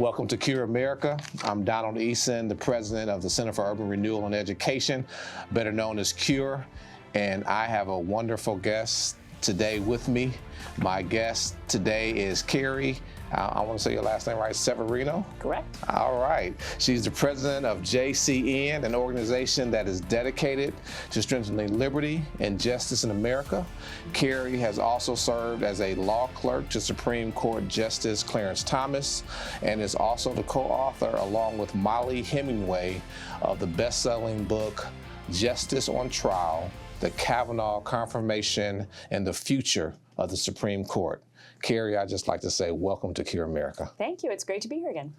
Welcome to Cure America. I'm Donald Easton, the president of the Center for Urban Renewal and Education, better known as Cure, and I have a wonderful guest today with me. My guest today is Carrie, I want to say your last name right, Severino? Correct. All right. She's the president of JCN, an organization that is dedicated to strengthening liberty and justice in America. Carrie has also served as a law clerk to Supreme Court Justice Clarence Thomas and is also the co-author, along with Molly Hemingway, of the best-selling book, Justice on Trial: The Kavanaugh Confirmation and the Future of the Supreme Court. Carrie, I'd just like to say welcome to Cure America. Thank you. It's great to be here again.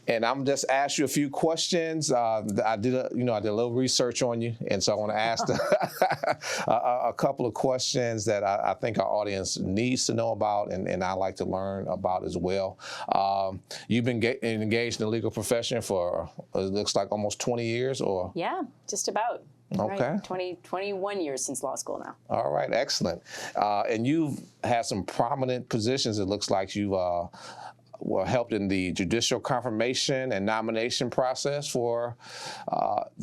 And I'm just ask you a few questions. I did a little research on you, and so I want to ask a couple of questions that I think our audience needs to know about, and I like to learn about as well. You've been engaged in the legal profession for it looks like almost 20 years, or? Yeah, just about. Okay. Right. 21 years since law school now. All right, excellent. And you've had some prominent positions. It looks like you've helped in the judicial confirmation and nomination process for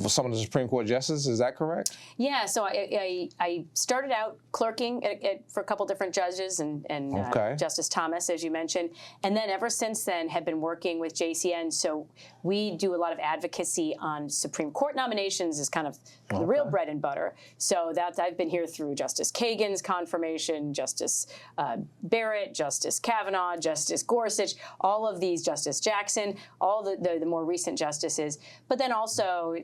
some of the Supreme Court justices. Is that correct? Yeah, so I started out clerking for a couple different judges and okay. Justice Thomas, as you mentioned, and then ever since then have been working with JCN. So we do a lot of advocacy on Supreme Court nominations is kind of the real bread and butter. So that I've been here through Justice Kagan's confirmation, Justice Barrett, Justice Kavanaugh, Justice Gorsuch, all of these, Justice Jackson, all the more recent justices, but then also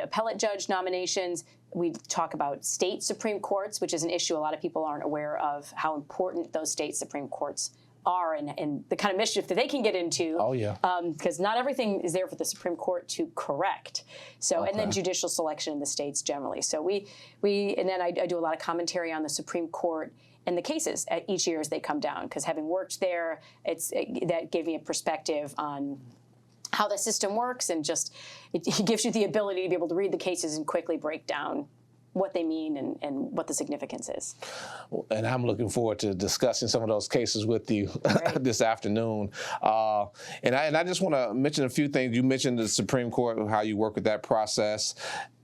appellate judge nominations. We talk about state Supreme Courts, which is an issue a lot of people aren't aware of, how important those state Supreme Courts are and the kind of mischief that they can get into. Oh, yeah. Because not everything is there for the Supreme Court to correct. So, and then judicial selection in the states generally. So and then I do a lot of commentary on the Supreme Court and the cases each year as they come down, because having worked there, that gave me a perspective on how the system works, and just it gives you the ability to be able to read the cases and quickly break down what they mean and what the significance is. And I'm looking forward to discussing some of those cases with you this afternoon. And I just want to mention a few things. You mentioned the Supreme Court, how you work with that process,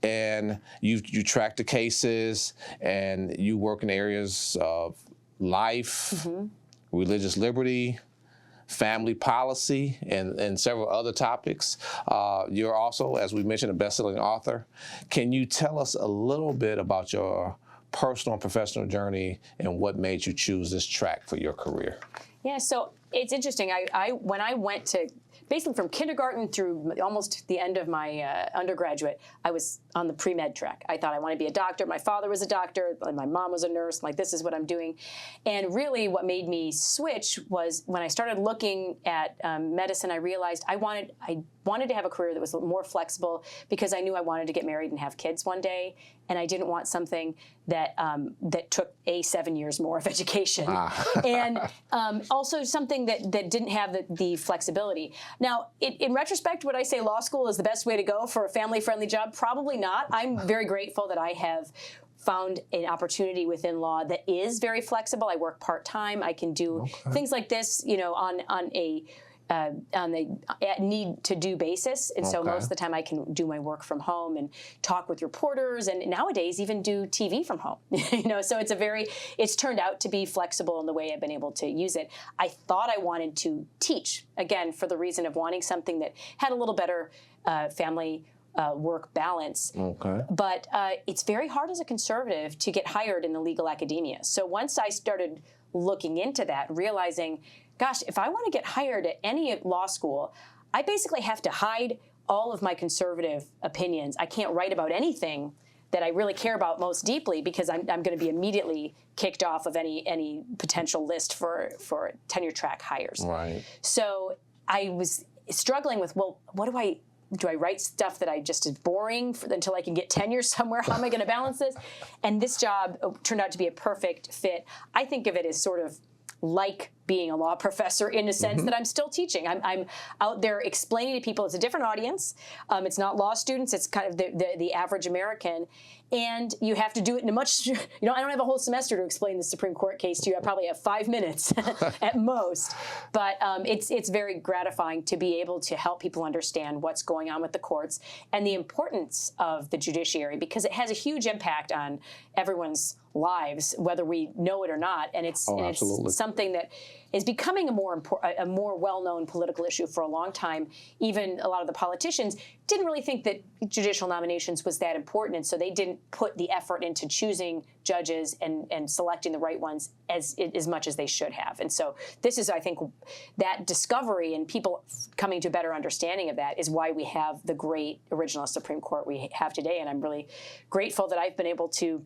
and you track the cases, and you work in areas of life, religious liberty, family policy, and several other topics. You're also, as we mentioned, a best-selling author. Can you tell us a little bit about your personal and professional journey and what made you choose this track for your career? Yeah, so it's interesting. When I went to, basically from kindergarten through almost the end of my undergraduate, I was on the pre-med track. I thought I wanted to be a doctor. My father was a doctor, and my mom was a nurse. I'm like, this is what I'm doing. And really what made me switch was when I started looking at medicine, I realized I wanted to have a career that was more flexible, because I knew I wanted to get married and have kids one day, and I didn't want something that that took 7 years more of education, and also something that didn't have the flexibility. Now, in retrospect, would I say law school is the best way to go for a family-friendly job? Probably not. I'm very grateful that I have found an opportunity within law that is very flexible. I work part-time. I can do things like this, on a need-to-do basis, and so most of the time I can do my work from home and talk with reporters, and nowadays even do TV from home. So it's turned out to be flexible in the way I've been able to use it. I thought I wanted to teach, again, for the reason of wanting something that had a little better family work balance. But it's very hard as a conservative to get hired in the legal academia. So once I started looking into that, realizing, gosh, if I want to get hired at any law school, I basically have to hide all of my conservative opinions. I can't write about anything that I really care about most deeply, because I'm going to be immediately kicked off of any potential list for tenure track hires. Right. So I was struggling with, well, what do I write stuff that I just is boring until I can get tenure somewhere? How am I going to balance this? And this job turned out to be a perfect fit. I think of it as sort of like being a law professor, in a sense that I'm still teaching. I'm out there explaining to people. It's a different audience. It's not law students. It's kind of the average American. and you have to do it in a much, I don't have a whole semester to explain the Supreme Court case to you. I probably have 5 minutes at most. But it's very gratifying to be able to help people understand what's going on with the courts and the importance of the judiciary, because it has a huge impact on everyone's lives, whether we know it or not. And it's something that is becoming a more well-known political issue for a long time. Even a lot of the politicians didn't really think that judicial nominations was that important, and so they didn't put the effort into choosing judges and selecting the right ones as much as they should have. And so this is, I think, that discovery and people coming to a better understanding of that is why we have the great original Supreme Court we have today. And I'm really grateful that I've been able to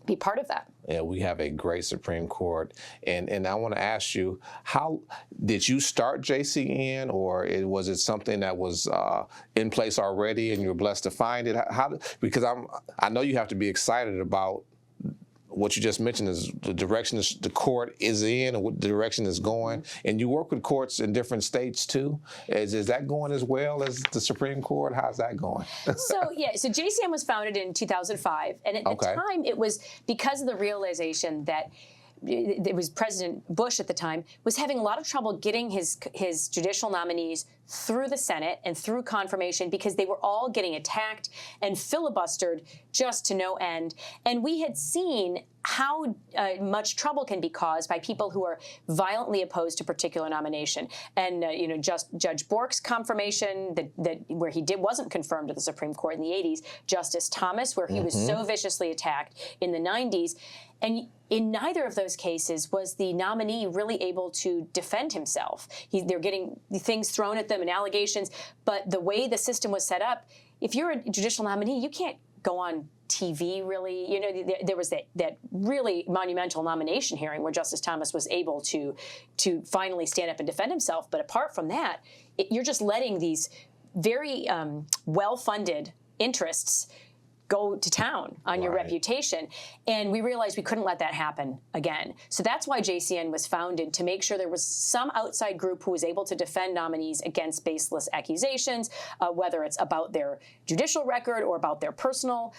be part of that. Yeah, we have a great Supreme Court. And I want to ask you, how did you start JCN, or was it something that was in place already and you were blessed to find it? Because I know you have to be excited about what you just mentioned is the direction the court is in and what the direction is going. And you work with courts in different states too. Is that going as well as the Supreme Court? How's that going? So JCN was founded in 2005. And at the time, it was because of the realization that it was President Bush at the time was having a lot of trouble getting his judicial nominees through the Senate and through confirmation, because they were all getting attacked and filibustered just to no end. And we had seen how much trouble can be caused by people who are violently opposed to a particular nomination. And Judge Bork's confirmation that where he wasn't confirmed to the Supreme Court in the 80s, Justice Thomas, where he was so viciously attacked in the 90s. And in neither of those cases was the nominee really able to defend himself. They're getting things thrown at them and allegations. But the way the system was set up, if you're a judicial nominee, you can't go on TV, really. There was that really monumental nomination hearing where Justice Thomas was able to finally stand up and defend himself. But apart from that, you're just letting these very well-funded interests go to town on your reputation. And we realized we couldn't let that happen again. So that's why JCN was founded, to make sure there was some outside group who was able to defend nominees against baseless accusations, whether it's about their judicial record or about their personal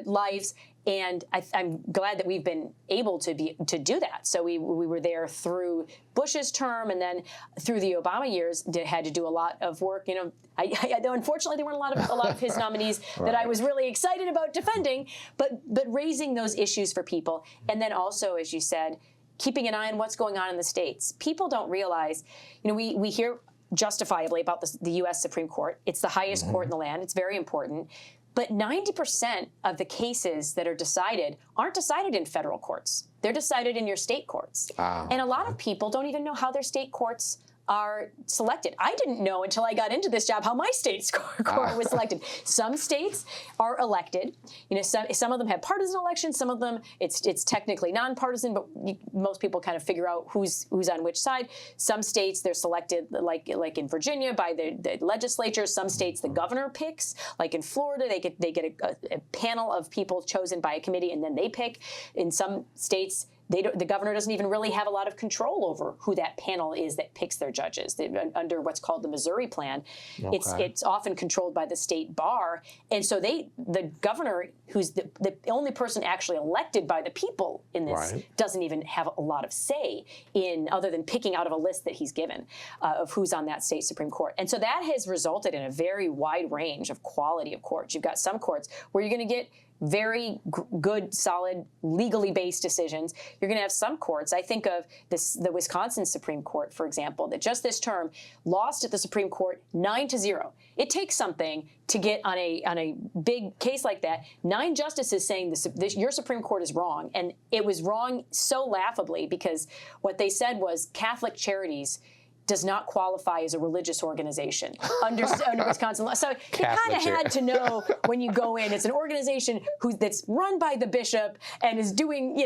lives. And I'm glad that we've been able to do that. So we were there through Bush's term, and then through the Obama years, had to do a lot of work. Unfortunately, there weren't a lot of his nominees that I was really excited about defending, but raising those issues for people, and then also, as you said, keeping an eye on what's going on in the states. People don't realize, we hear justifiably about the U.S. Supreme Court. It's the highest court in the land. It's very important. But 90% of the cases that are decided aren't decided in federal courts. They're decided in your state courts. And a lot of people don't even know how their state courts are selected. I didn't know until I got into this job how my state's court was selected. Some states are elected. Some of them have partisan elections. Some of them it's technically nonpartisan, but most people kind of figure out who's on which side. Some states they're selected, like in Virginia, by the legislature. Some states the governor picks. Like in Florida, they get a panel of people chosen by a committee, and then they pick. In some states, the governor doesn't even really have a lot of control over who that panel is that picks their judges. Under what's called the Missouri Plan, it's often controlled by the state bar, and so the governor, who's the only person actually elected by the people in this, doesn't even have a lot of say in, other than picking out of a list that he's given of who's on that state Supreme Court. And so that has resulted in a very wide range of quality of courts. You've got some courts where you're going to get very good, solid, legally based decisions. You're going to have some courts. I think of the Wisconsin Supreme Court, for example, that just this term lost at the Supreme Court 9-0. It takes something to get on a big case like that. 9 justices saying your Supreme Court is wrong, and it was wrong so laughably because what they said was Catholic Charities does not qualify as a religious organization under Wisconsin law. So you kind of had to know when you go in, it's an organization that's run by the bishop and is doing,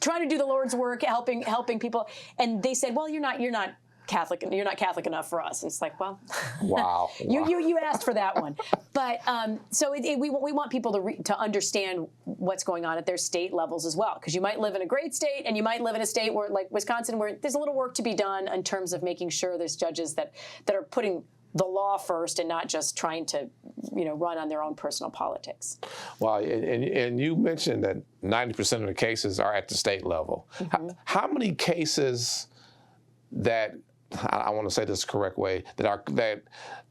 trying to do the Lord's work, helping people. And they said, well, you're not Catholic, you're not Catholic enough for us. And it's like, well, wow. you asked for that one. But so we want people to understand what's going on at their state levels as well, because you might live in a great state and you might live in a state where, like Wisconsin, where there's a little work to be done in terms of making sure there's judges that are putting the law first and not just trying to, run on their own personal politics. Well, and you mentioned that 90% of the cases are at the state level. Mm-hmm. How many cases that, I want to say this the correct way, that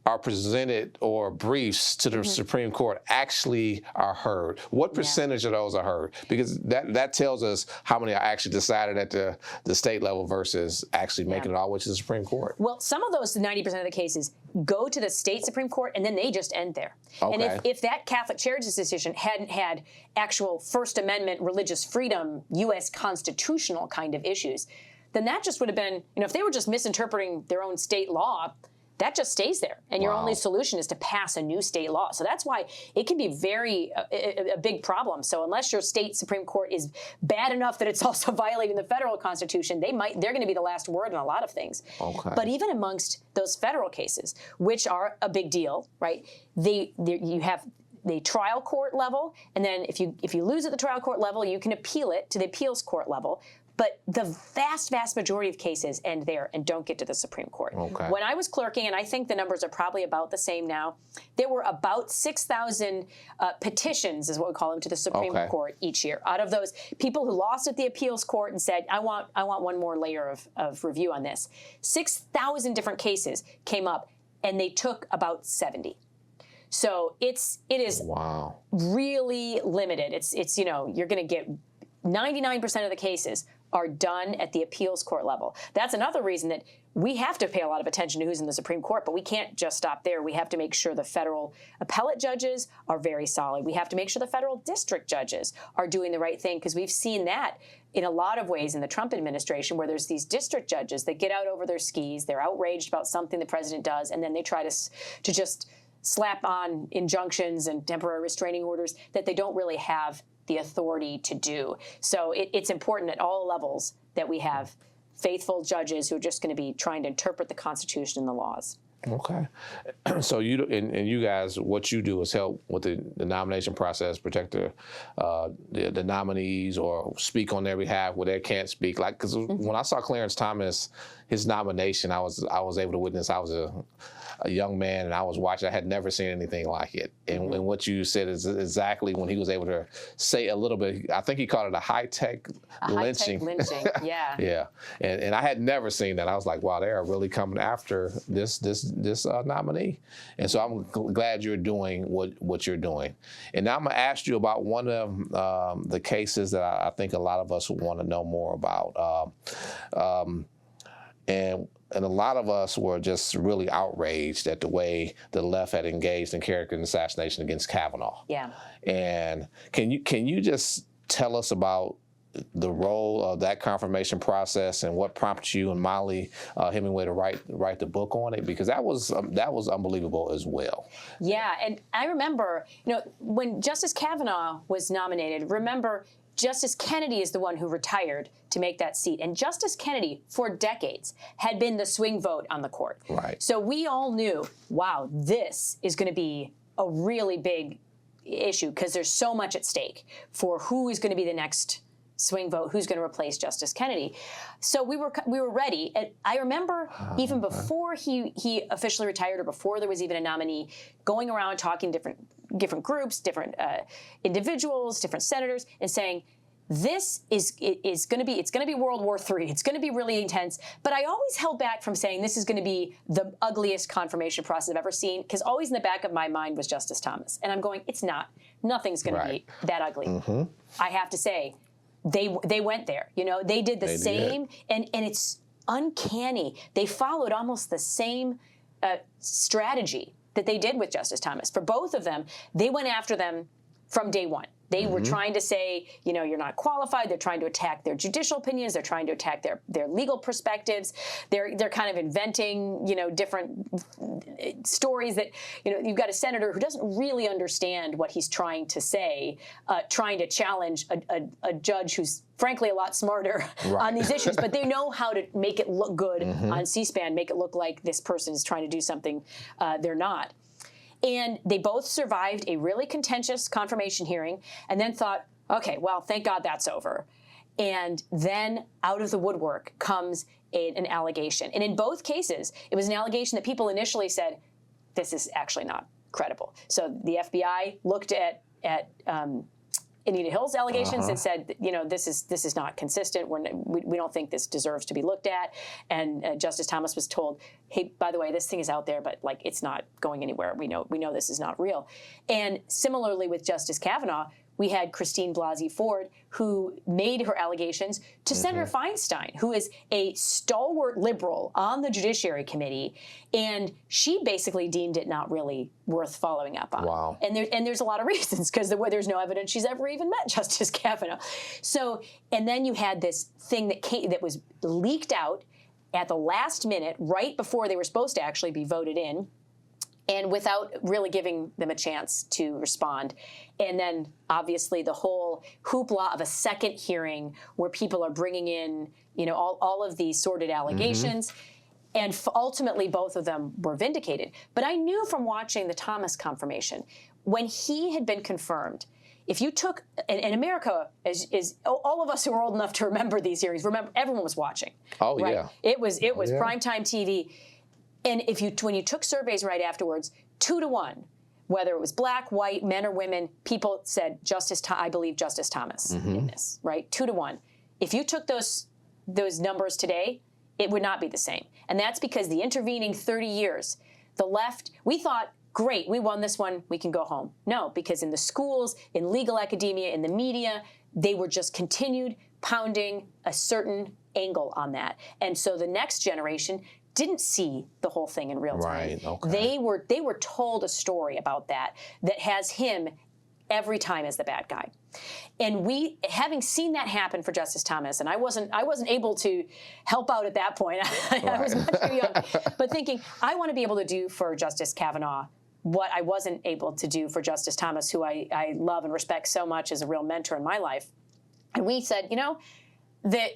are presented or briefs to the mm-hmm. Supreme Court actually are heard? What percentage of those are heard? Because that tells us how many are actually decided at the state level versus actually making it all the way to the Supreme Court. Well, some of those 90% of the cases go to the state Supreme Court and then they just end there. Okay. And if that Catholic Charities decision hadn't had actual First Amendment religious freedom, U.S. constitutional kind of issues, then that just would have been, if they were just misinterpreting their own state law, that just stays there. And your only solution is to pass a new state law. So that's why it can be a big problem. So unless your state Supreme Court is bad enough that it's also violating the federal Constitution, they're going to be the last word on a lot of things. Okay. But even amongst those federal cases, which are a big deal, right? You have the trial court level, and then if you lose at the trial court level, you can appeal it to the appeals court level. But the vast, vast majority of cases end there and don't get to the Supreme Court. Okay. When I was clerking, and I think the numbers are probably about the same now, there were about 6,000 petitions, is what we call them, to the Supreme Court each year. Out of those, people who lost at the appeals court and said, I want one more layer of review on this. 6,000 different cases came up, and they took about 70. So it is really limited. It's you're going to get 99% of the cases are done at the appeals court level. That's another reason that we have to pay a lot of attention to who's in the Supreme Court, but we can't just stop there. We have to make sure the federal appellate judges are very solid. We have to make sure the federal district judges are doing the right thing, because we've seen that in a lot of ways in the Trump administration, where there's these district judges that get out over their skis, they're outraged about something the president does, and then they try to just slap on injunctions and temporary restraining orders that they don't really have the authority to do. So it's important at all levels that we have faithful judges who are just going to be trying to interpret the Constitution and the laws. Okay. So you guys, what you do is help with the nomination process, protect the nominees, or speak on their behalf where they can't speak. Like, because when I saw Clarence Thomas, his nomination, I was able to witness. I was a young man, and I was watching. I had never seen anything like it. And what you said is exactly when he was able to say a little bit. I think he called it a high-tech lynching. High-tech lynching, yeah. Yeah, and I had never seen that. I was like, wow, they are really coming after this nominee. And so I'm glad you're doing what you're doing. And now I'm going to ask you about one of the cases that I think a lot of us want to know more about. And a lot of us were just really outraged at the way the left had engaged in character assassination against Kavanaugh. Yeah. And can you just tell us about the role of that confirmation process and what prompted you and Molly Hemingway to write the book on it? Because that was unbelievable as well. Yeah, and I remember, when Justice Kavanaugh was nominated, remember, Justice Kennedy is the one who retired to make that seat. And Justice Kennedy, for decades, had been the swing vote on the court. Right. So we all knew, wow, this is going to be a really big issue, because there's so much at stake for who is going to be the next swing vote, who's going to replace Justice Kennedy. So we were ready. And I remember even before he officially retired, or before there was even a nominee, going around talking to different groups, different individuals, different senators, and saying, this is going to be World War III. It's going to be really intense. But I always held back from saying this is going to be the ugliest confirmation process I've ever seen, because always in the back of my mind was Justice Thomas. And I'm going, it's not. Nothing's going to be that ugly. Mm-hmm. I have to say, they went there. They did the same. And it's uncanny. They followed almost the same strategy that they did with Justice Thomas. For both of them, they went after them from day one. They were trying to say, you're not qualified. They're trying to attack their judicial opinions. They're trying to attack their legal perspectives. They're kind of inventing, different stories that, you've got a senator who doesn't really understand what he's trying to say, trying to challenge a judge who's frankly a lot smarter on these issues, but they know how to make it look good on C-SPAN, make it look like this person is trying to do something they're not. And they both survived a really contentious confirmation hearing, and then thought, okay, well, thank God that's over. And then out of the woodwork comes an allegation. And in both cases, it was an allegation that people initially said, this is actually not credible. So the FBI looked at Anita Hill's allegations and said, this is not consistent. We don't think this deserves to be looked at. And Justice Thomas was told, hey, by the way, this thing is out there, but like it's not going anywhere. We know this is not real. And similarly with Justice Kavanaugh, we had Christine Blasey Ford, who made her allegations to Senator Feinstein, who is a stalwart liberal on the Judiciary Committee, and she basically deemed it not really worth following up on. Wow. And there's a lot of reasons, because there's no evidence she's ever even met Justice Kavanaugh. So, and then you had this thing that was leaked out at the last minute, right before they were supposed to actually be voted in, and without really giving them a chance to respond. And then, obviously, the whole hoopla of a second hearing where people are bringing in, all of these sordid allegations. And ultimately, both of them were vindicated. But I knew from watching the Thomas confirmation, when he had been confirmed, if you took, and America is all of us who are old enough to remember these hearings, remember everyone was watching. Oh, right? yeah. It was primetime TV. And when you took surveys right afterwards, 2-to-1, whether it was black, white, men or women, people said, I believe Justice Thomas in this, right? 2-to-1. If you took those numbers today, it would not be the same. And that's because the intervening 30 years, the left, we thought, great, we won this one, we can go home. No, because in the schools, in legal academia, in the media, they were just continued pounding a certain angle on that. And so the next generation didn't see the whole thing in real time. Right, okay. They were told a story about that has him every time as the bad guy. And we, having seen that happen for Justice Thomas, and I wasn't able to help out at that point. I was much too young, but thinking I want to be able to do for Justice Kavanaugh what I wasn't able to do for Justice Thomas, who I love and respect so much as a real mentor in my life. And we said, that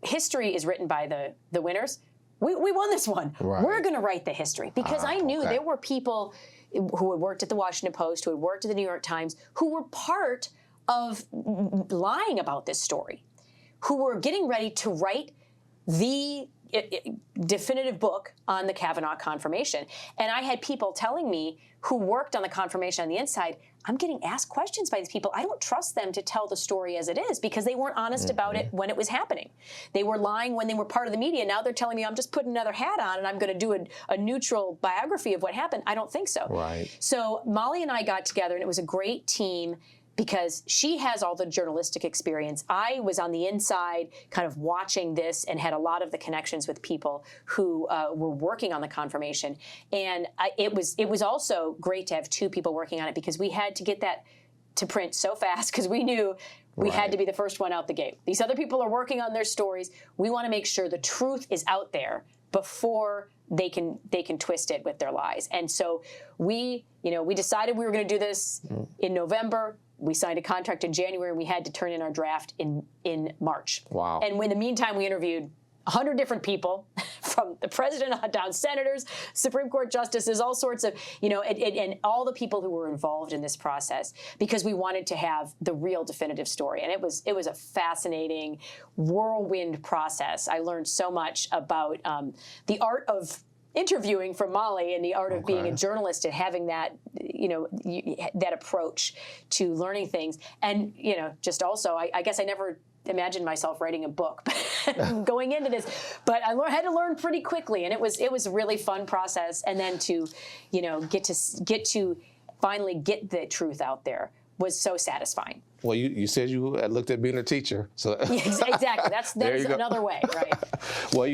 history is written by the winners. We won this one. Right. We're going to write the history, because I knew there were people who had worked at the Washington Post, who had worked at the New York Times, who were part of lying about this story, who were getting ready to write the definitive book on the Kavanaugh confirmation. And I had people telling me who worked on the confirmation on the inside, I'm getting asked questions by these people. I don't trust them to tell the story as it is, because they weren't honest about it when it was happening. They were lying when they were part of the media. Now they're telling me I'm just putting another hat on and I'm going to do a neutral biography of what happened. I don't think so. Right. So Molly and I got together, and it was a great team, because she has all the journalistic experience. I was on the inside kind of watching this and had a lot of the connections with people who were working on the confirmation. And it was also great to have two people working on it, because we had to get that to print so fast, because we knew we had to be the first one out the gate. These other people are working on their stories. We want to make sure the truth is out there before they can twist it with their lies. And so we decided we were going to do this in November. We signed a contract in January, and we had to turn in our draft in March. Wow. And in the meantime, we interviewed 100 different people, from the president on down, senators, Supreme Court justices, all sorts of, and all the people who were involved in this process, because we wanted to have the real definitive story. And it was a fascinating whirlwind process. I learned so much about the art of interviewing from Molly, and the art of being a journalist, and having that, that approach to learning things. And, just also, I guess I never imagined myself writing a book going into this, but I had to learn pretty quickly, and it was a really fun process. And then to, get to finally get the truth out there was so satisfying. Well, you said you looked at being a teacher, so exactly. That is another way, right? Well,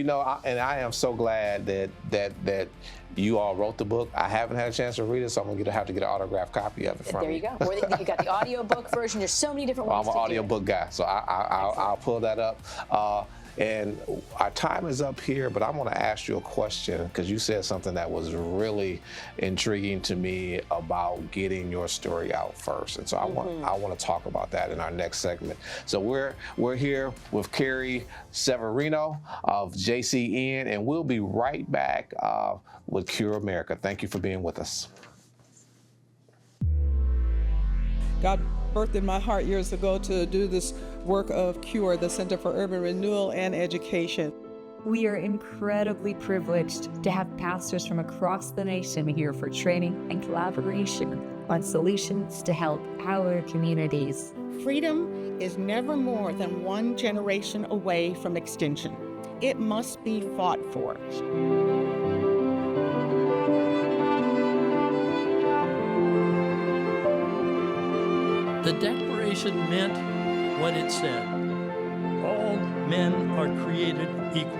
and I am so glad that you all wrote the book. I haven't had a chance to read it, so I'm gonna have to get an autographed copy of it from you. There you go. Or you got the audio book version. There's so many different ways to do it. I'm an audio book guy, so I'll pull that up. And our time is up here, but I want to ask you a question, because you said something that was really intriguing to me about getting your story out first. And so I want to talk about that in our next segment. So we're here with Carrie Severino of JCN, and we'll be right back with Cure America. Thank you for being with us. God birthed in my heart years ago to do this work of CURE, the Center for Urban Renewal and Education. We are incredibly privileged to have pastors from across the nation here for training and collaboration on solutions to help our communities. Freedom is never more than one generation away from extinction. It must be fought for. The Declaration meant what it said. All men are created equal.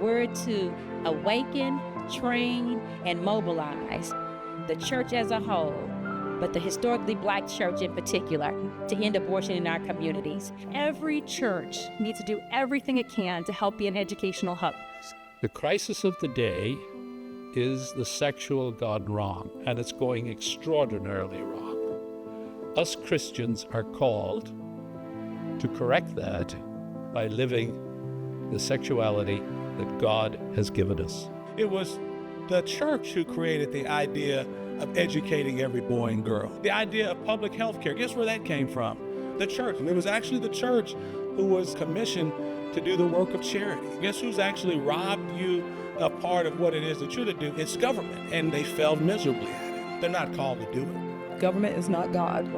We're to awaken, train, and mobilize the church as a whole, but the historically Black church in particular, to end abortion in our communities. Every church needs to do everything it can to help be an educational hub. The crisis of the day is the sexual gone wrong, and it's going extraordinarily wrong. Us Christians are called to correct that by living the sexuality that God has given us. It was the church who created the idea of educating every boy and girl. The idea of public health care, guess where that came from? The church. And it was actually the church who was commissioned to do the work of charity. Guess who's actually robbed you a part of what it is that you're to do? It's government. And they failed miserably at it. They're not called to do it. Government is not God.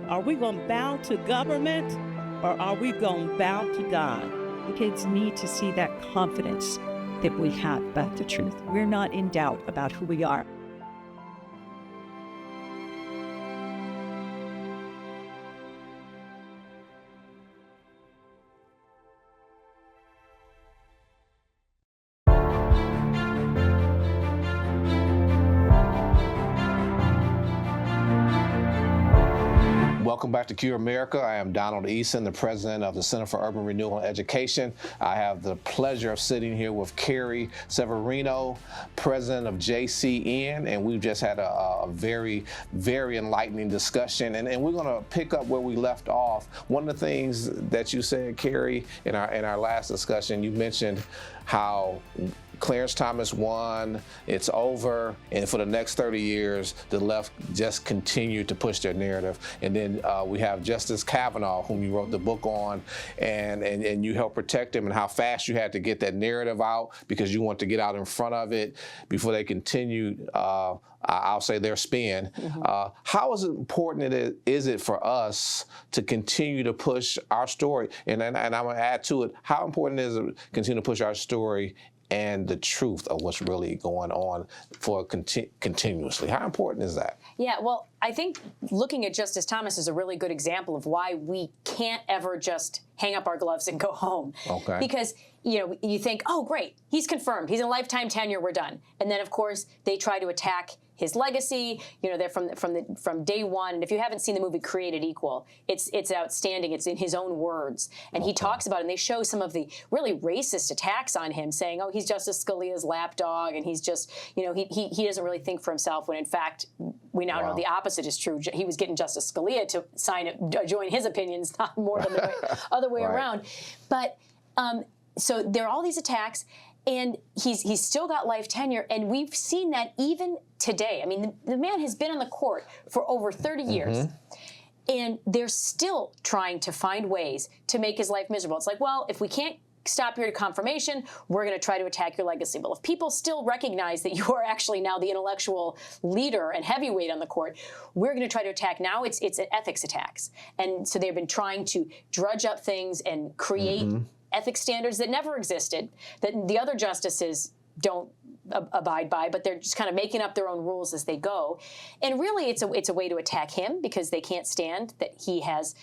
Are we going to bow to government, or are we going to bow to God? Kids need to see that confidence that we have about the truth. We're not in doubt about who we are. Welcome back to CURE America. I am Donald Easton, the president of the Center for Urban Renewal and Education. I have the pleasure of sitting here with Carrie Severino, president of JCN, and we've just had a very, very enlightening discussion. And we're going to pick up where we left off. One of the things that you said, Carrie, in our last discussion, you mentioned how Clarence Thomas won, it's over, and for the next 30 years, the left just continued to push their narrative. And then we have Justice Kavanaugh, whom you wrote the book on, and you helped protect him, and how fast you had to get that narrative out because you want to get out in front of it before they continued, I'll say, their spin. Mm-hmm. How is it important is it for us to continue to push our story? And I'm going to add to it, how important is it to continue to push our story and the truth of what's really going on for continuously? How important is that? Yeah, well, I think looking at Justice Thomas is a really good example of why we can't ever just hang up our gloves and go home. Okay. Because, you know, you think, oh, great, he's confirmed, he's in lifetime tenure, we're done. And then, of course, they try to attack his legacy. You know, they're from day one. And if you haven't seen the movie Created Equal, it's outstanding. It's in his own words, and he talks about it. And they show some of the really racist attacks on him, saying, "Oh, he's Justice Scalia's lapdog, and he's just, you know, he doesn't really think for himself." When in fact, we now know the opposite is true. He was getting Justice Scalia to join his opinions, not more than the other way around. But so there are all these attacks. And he's still got life tenure, and we've seen that even today. I mean, the man has been on the court for over 30 years, and they're still trying to find ways to make his life miserable. It's like, well, if we can't stop your confirmation, we're going to try to attack your legacy. Well, if people still recognize that you are actually now the intellectual leader and heavyweight on the court, we're going to try to attack. Now it's ethics attacks. And so they've been trying to drudge up things and create ethics standards that never existed, that the other justices don't abide by, but they're just kind of making up their own rules as they go. And really, it's a way to attack him because they can't stand that he has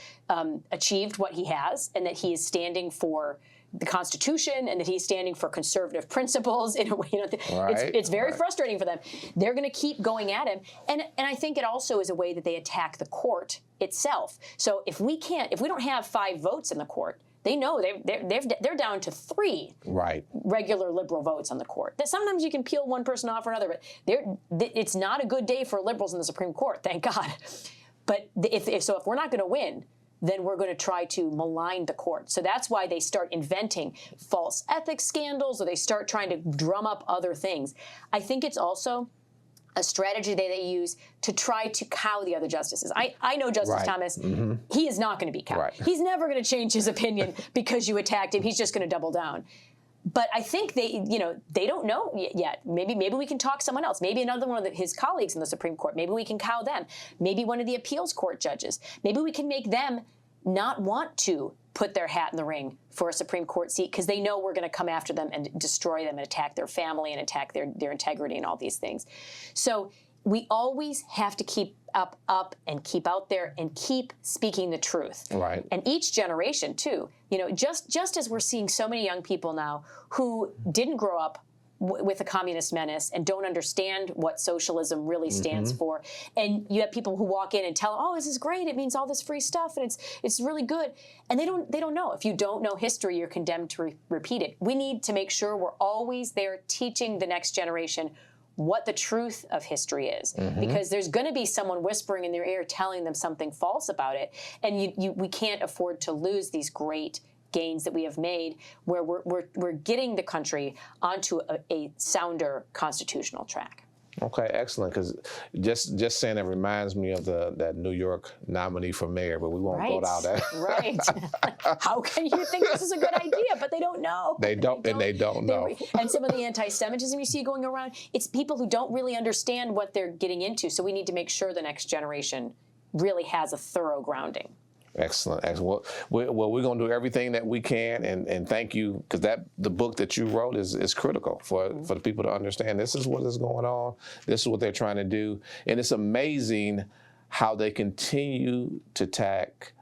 achieved what he has, and that he is standing for the Constitution, and that he's standing for conservative principles in a way. You know, it's very frustrating for them. They're going to keep going at him, and I think it also is a way that they attack the court itself. So if we don't have 5 votes in the court, they know they're down to 3 regular liberal votes on the court. That sometimes you can peel one person off or another, but it's not a good day for liberals in the Supreme Court, thank God. But if we're not going to win, then we're going to try to malign the court. So that's why they start inventing false ethics scandals, or they start trying to drum up other things. I think it's also a strategy that they use to try to cow the other justices. I know Justice Thomas, he is not going to be cowed. He's never going to change his opinion because you attacked him. He's just going to double down. But I think they don't know yet. Maybe we can talk someone else. Maybe another one of his colleagues in the Supreme Court. Maybe we can cow them. Maybe one of the appeals court judges. Maybe we can make them not want to put their hat in the ring for a Supreme Court seat because they know we're going to come after them and destroy them and attack their family and attack their integrity and all these things. So we always have to keep up and keep out there and keep speaking the truth. Right. And each generation too, just as we're seeing so many young people now who didn't grow up with a communist menace and don't understand what socialism really stands for. And you have people who walk in and tell, oh, this is great, it means all this free stuff, and it's really good. And they don't know. If you don't know history, you're condemned to repeat it. We need to make sure we're always there teaching the next generation what the truth of history is, because there's going to be someone whispering in their ear telling them something false about it, and we can't afford to lose these great gains that we have made, where we're getting the country onto a sounder constitutional track. Okay, excellent. Because just saying that reminds me of that New York nominee for mayor, but we won't go down that. Right. How can you think this is a good idea? But they don't know. They don't know. And some of the anti-Semitism you see going around, it's people who don't really understand what they're getting into. So we need to make sure the next generation really has a thorough grounding. Excellent. Well, we're going to do everything that we can, and thank you, because the book that you wrote is critical for the people to understand. This is what is going on. This is what they're trying to do, and it's amazing how they continue to attack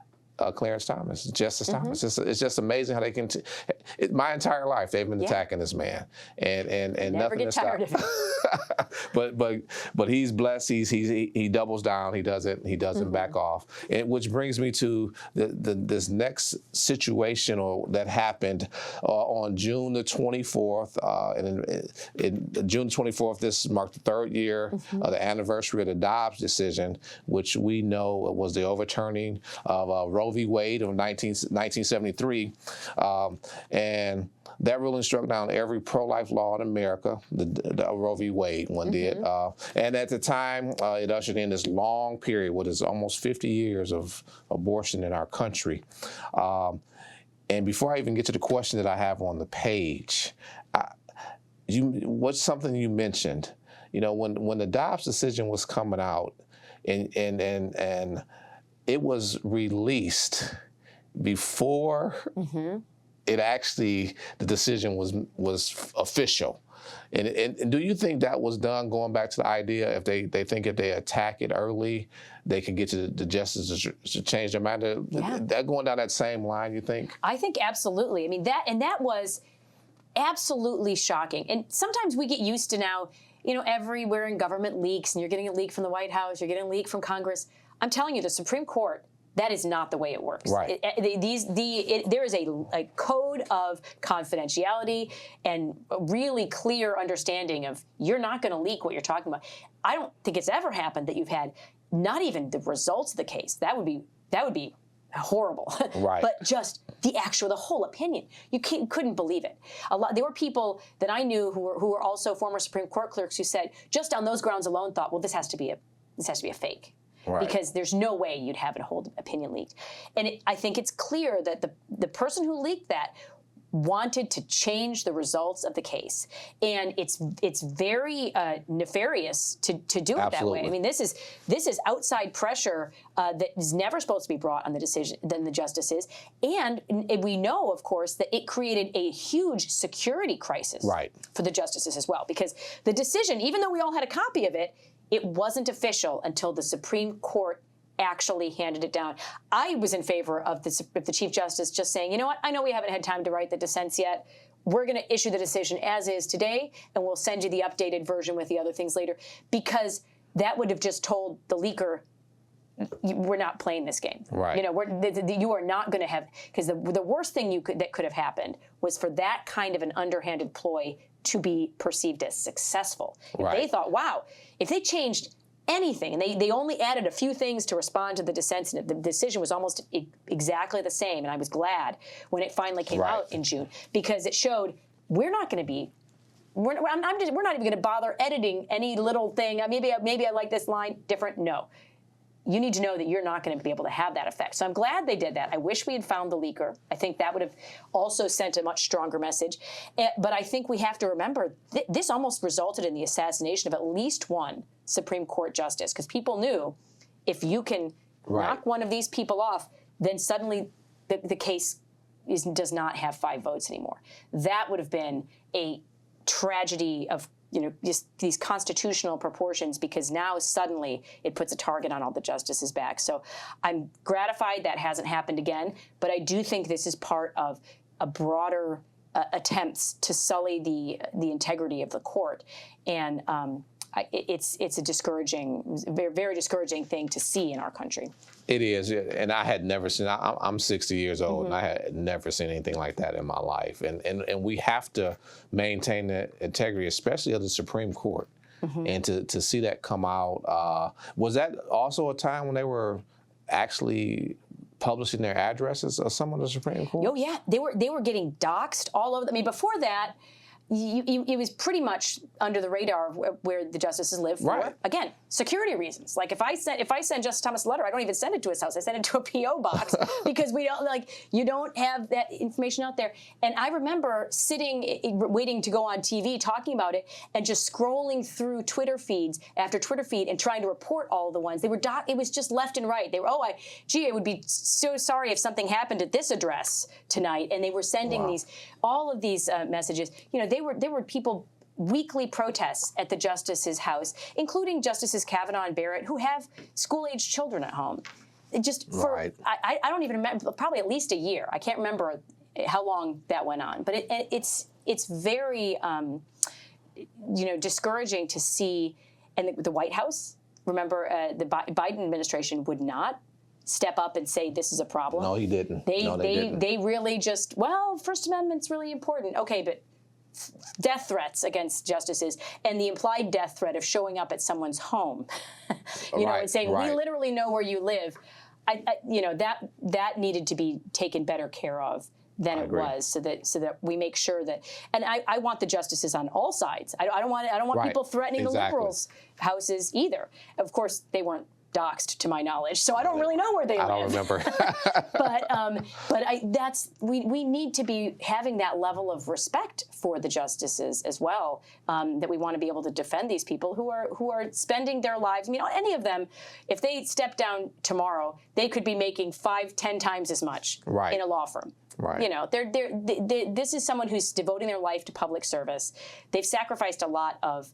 Clarence Thomas, Justice Thomas. It's just amazing how they can. My entire life they've been attacking this man, and never nothing get tired of it. but he's blessed. He doubles down. He doesn't back off. And which brings me to this next situation that happened on June the 24th. In June 24th, this marked the third year of the anniversary of the Dobbs decision, which we know was the overturning of Roe v. Wade of 1973, and that ruling struck down every pro-life law in America. The Roe v. Wade one did, and at the time it ushered in this long period, what is almost 50 years of abortion in our country. And before I even get to the question that I have on the page, what's something you mentioned? When the Dobbs decision was coming out, and it was released before it actually, the decision was official. And do you think that was done going back to the idea if they think if they attack it early, they can get to the justices to change their mind? That going down that same line, you think? I think absolutely. I mean, that was absolutely shocking. And sometimes we get used to now, everywhere in government leaks, and you're getting a leak from the White House, you're getting a leak from Congress. I'm telling you, the Supreme Court, that is not the way it works. Right. There is a code of confidentiality and a really clear understanding of you're not going to leak what you're talking about. I don't think it's ever happened that you've had not even the results of the case. That would be horrible. Right. But just the whole opinion. You couldn't believe it. There were people that I knew who were also former Supreme Court clerks who said, just on those grounds alone, thought, well, this has to be a fake. Right. Because there's no way you'd have a whole opinion leaked. And I think it's clear that the person who leaked that wanted to change the results of the case. And it's very nefarious to do it that way. I mean, this is outside pressure that is never supposed to be brought on the justices. And we know, of course, that it created a huge security crisis for the justices as well. Because the decision, even though we all had a copy of it, it wasn't official until the Supreme Court actually handed it down. I was in favor of the Chief Justice just saying, you know what, I know we haven't had time to write the dissents yet. We're going to issue the decision as is today, and we'll send you the updated version with the other things later, because that would have just told the leaker, we're not playing this game. Right. You are not going to have, because the worst thing that could have happened was for that kind of an underhanded ploy to be perceived as successful. If they thought, wow, if they changed anything. And they only added a few things to respond to the dissents, and the decision was almost exactly the same. And I was glad when it finally came out in June, because it showed we're not going to be. We're not even going to bother editing any little thing. Maybe I like this line different. No. You need to know that you're not going to be able to have that effect. So I'm glad they did that. I wish we had found the leaker. I think that would have also sent a much stronger message. But I think we have to remember this almost resulted in the assassination of at least one Supreme Court justice, because people knew if you can knock one of these people off, then suddenly the case does not have 5 votes anymore. That would have been a tragedy of just these constitutional proportions, because now suddenly it puts a target on all the justices' backs. So I'm gratified that hasn't happened again, but I do think this is part of a broader attempts to sully the integrity of the court. And it's a discouraging, very, very discouraging thing to see in our country. It is, and I had never seen. I'm 60 years old, and I had never seen anything like that in my life. And we have to maintain the integrity, especially of the Supreme Court, and to see that come out. Was that also a time when they were actually publishing their addresses of some of the Supreme Court? Oh yeah, they were getting doxxed all over. I mean, before that, it was pretty much under the radar of where the justices live for, again, security reasons. Like if I send Justice Thomas a letter, I don't even send it to his house. I send it to a P.O. box because we don't you don't have that information out there. And I remember sitting, waiting to go on TV, talking about it, and just scrolling through Twitter feeds after Twitter feed and trying to report all the ones. They were it was just left and right. They were, I would be so sorry if something happened at this address tonight. And they were sending all of these messages. There were people, weekly protests at the justice's house, including Justices Kavanaugh and Barrett, who have school-aged children at home. Just for, I don't even remember, probably at least a year. I can't remember how long that went on. But it's very, discouraging to see. And the White House, remember, the Biden administration would not step up and say this is a problem. No, he didn't. They really just, First Amendment's really important. Okay, but death threats against justices and the implied death threat of showing up at someone's home, and saying, we literally know where you live. That needed to be taken better care of than it was, so that we make sure that, and I want the justices on all sides. I don't want people threatening the liberals' houses either. Of course, they weren't doxxed to my knowledge, so I don't really know where they live. I don't remember. But we need to be having that level of respect for the justices as well, that we want to be able to defend these people who are spending their lives. Any of them, if they step down tomorrow, they could be making 5-10 times as much in a law firm. Right. This is someone who's devoting their life to public service. They've sacrificed a lot of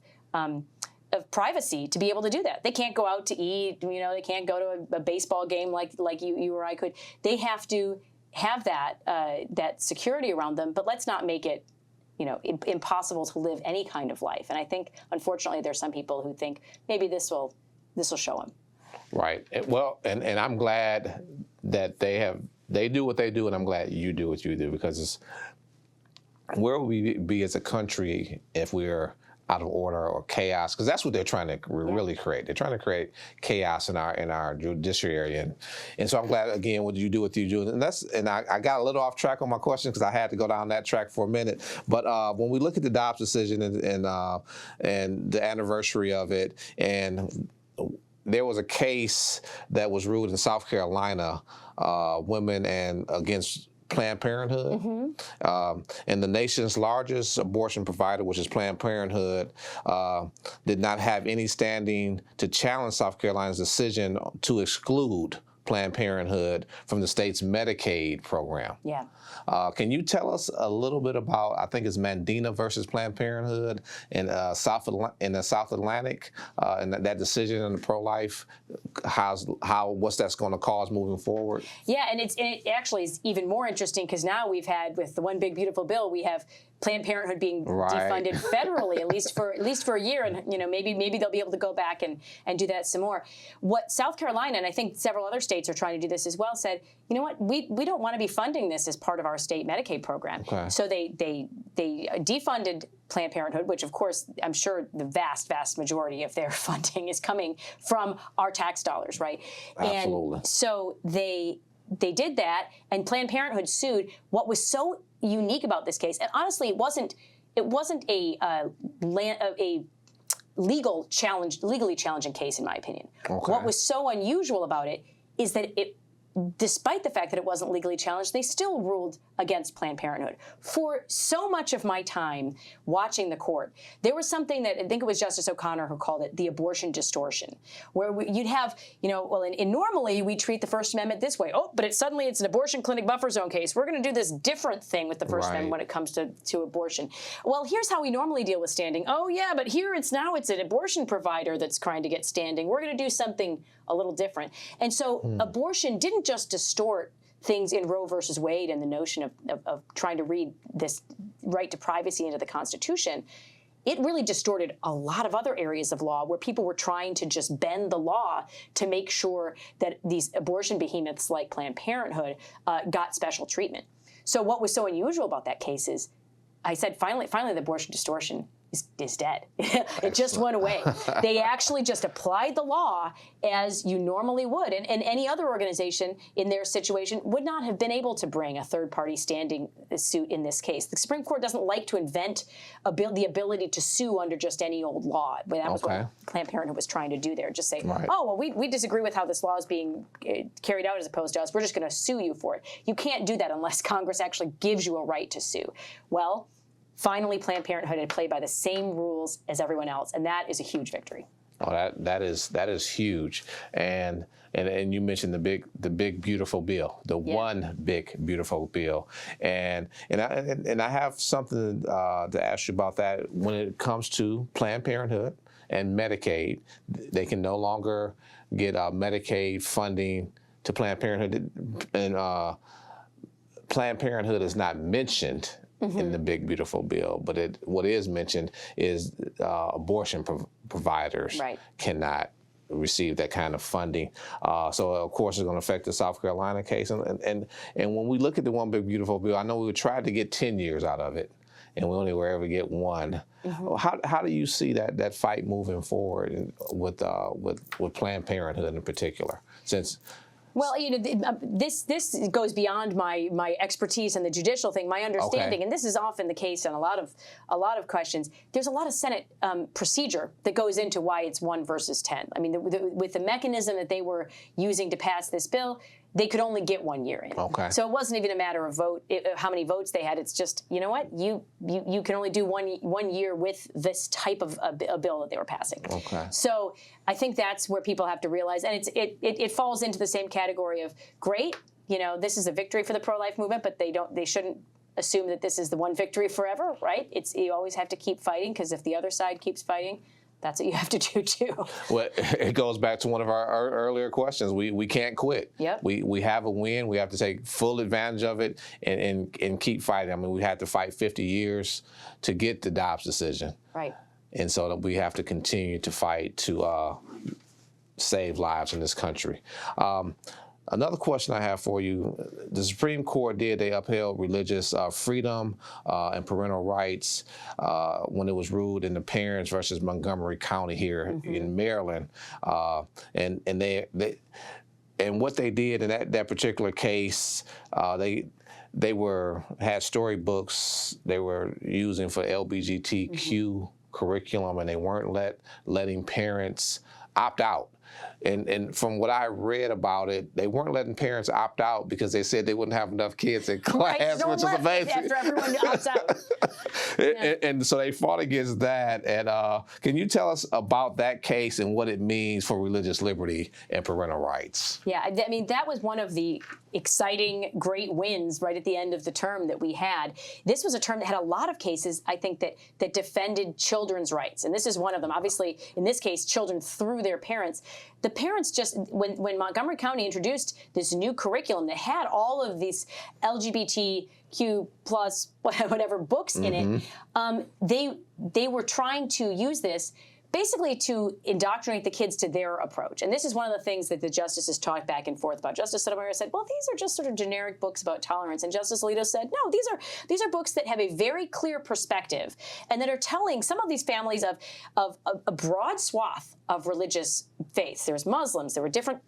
privacy to be able to do that. They can't go out to eat. They can't go to a baseball game like you or I could. They have to have that security around them. But let's not make it, impossible to live any kind of life. And I think, unfortunately, there's some people who think maybe this will show them. Right. Well, and I'm glad that they do what they do, and I'm glad you do what you do, because where would we be as a country if we're out of order or chaos? Because that's what they're trying to really create. They're trying to create chaos in our judiciary, and so I'm glad, again, what you do, and I got a little off track on my question because I had to go down that track for a minute. But when we look at the Dobbs decision and the anniversary of it, and there was a case that was ruled in South Carolina, women and against Planned Parenthood, and the nation's largest abortion provider, which is Planned Parenthood, did not have any standing to challenge South Carolina's decision to exclude Planned Parenthood from the state's Medicaid program. Yeah. Can you tell us a little bit about, I think it's Mandina versus Planned Parenthood in the South Atlantic, and that decision on the pro-life, what's that's going to cause moving forward? Yeah, and it actually is even more interesting because now we've had, with the One Big Beautiful Bill, we have Planned Parenthood being Right. defunded federally, at least for a year, and maybe they'll be able to go back and do that some more. What South Carolina, and I think several other states are trying to do this as well, said, you know what, we don't want to be funding this as part of our state Medicaid program. Okay. So they defunded Planned Parenthood, which of course I'm sure the vast majority of their funding is coming from our tax dollars, right? Absolutely. And so they did that, and Planned Parenthood sued. What was so unique about this case, and honestly, it wasn't a legally challenging case, in my opinion. Okay. What was so unusual about it is that despite the fact that it wasn't legally challenged, they still ruled against Planned Parenthood. For so much of my time watching the court, there was something that I think it was Justice O'Connor who called it the abortion distortion, where you'd have, normally we treat the First Amendment this way. Oh, but suddenly it's an abortion clinic buffer zone case. We're going to do this different thing with the First Amendment when it comes to abortion. Well, here's how we normally deal with standing. Oh, yeah, but here it's an abortion provider that's trying to get standing. We're going to do something a little different. And so abortion didn't just distort things in Roe versus Wade and the notion of trying to read this right to privacy into the Constitution. It really distorted a lot of other areas of law where people were trying to just bend the law to make sure that these abortion behemoths like Planned Parenthood got special treatment. So what was so unusual about that case is, I said, finally the abortion distortion is dead. It just went away. They actually just applied the law as you normally would. And any other organization in their situation would not have been able to bring a third-party standing suit in this case. The Supreme Court doesn't like to invent the ability to sue under just any old law. But that was what Planned Parenthood was trying to do there. Just say, oh, well, we disagree with how this law is being carried out as opposed to us. We're just going to sue you for it. You can't do that unless Congress actually gives you a right to sue. Well, finally, Planned Parenthood had played by the same rules as everyone else, and that is a huge victory. Oh, that is huge, and you mentioned the big beautiful bill, one big beautiful bill, and I have something to ask you about that. When it comes to Planned Parenthood and Medicaid, they can no longer get Medicaid funding to Planned Parenthood, and Planned Parenthood is not mentioned in the big beautiful bill, but what is mentioned is abortion providers cannot receive that kind of funding. So of course it's going to affect the South Carolina case. And when we look at the one big beautiful bill, I know we tried to get 10 years out of it, and we only were able to get one. How do you see that fight moving forward with Planned Parenthood in particular? Well, this goes beyond my expertise in the judicial thing. My understanding, and this is often the case in a lot of questions. There's a lot of Senate procedure that goes into why it's 1 versus 10. I mean, with the mechanism that they were using to pass this bill, they could only get 1 year in. So it wasn't even a matter of how many votes they had. It's just, you know what, you can only do one year with this type of a bill that they were passing. So I think that's where people have to realize, and it falls into the same category of great. This is a victory for the pro-life movement, but they shouldn't assume that this is the one victory forever, right? You always have to keep fighting, because if the other side keeps fighting, that's what you have to do too. Well, it goes back to one of our earlier questions. We can't quit. We have a win. We have to take full advantage of it and keep fighting. I mean, we had to fight 50 years to get the Dobbs decision. And so we have to continue to fight to save lives in this country. Another question I have for you, the Supreme Court they upheld religious freedom and parental rights when it was ruled in the Parents versus Montgomery County here in Maryland. And what they did in that particular case, they had storybooks they were using for LGBTQ curriculum, and they weren't letting parents opt out. And from what I read about it, they weren't letting parents opt out because they said they wouldn't have enough kids in class, which is amazing. After everyone opts out. And so they fought against that. And can you tell us about that case and what it means for religious liberty and parental rights? Yeah, I mean, that was one of the exciting, great wins right at the end of the term that we had. This was a term that had a lot of cases, I think, that defended children's rights. And this is one of them. Obviously, in this case, children through their parents. The parents just, when Montgomery County introduced this new curriculum that had all of these LGBTQ plus whatever books in it, they were trying to use this basically to indoctrinate the kids to their approach. And this is one of the things that the justices talked back and forth about. Justice Sotomayor said, well, these are just sort of generic books about tolerance. And Justice Alito said, no, these are books that have a very clear perspective and that are telling some of these families of a broad swath of religious faiths. There was Muslims, there were different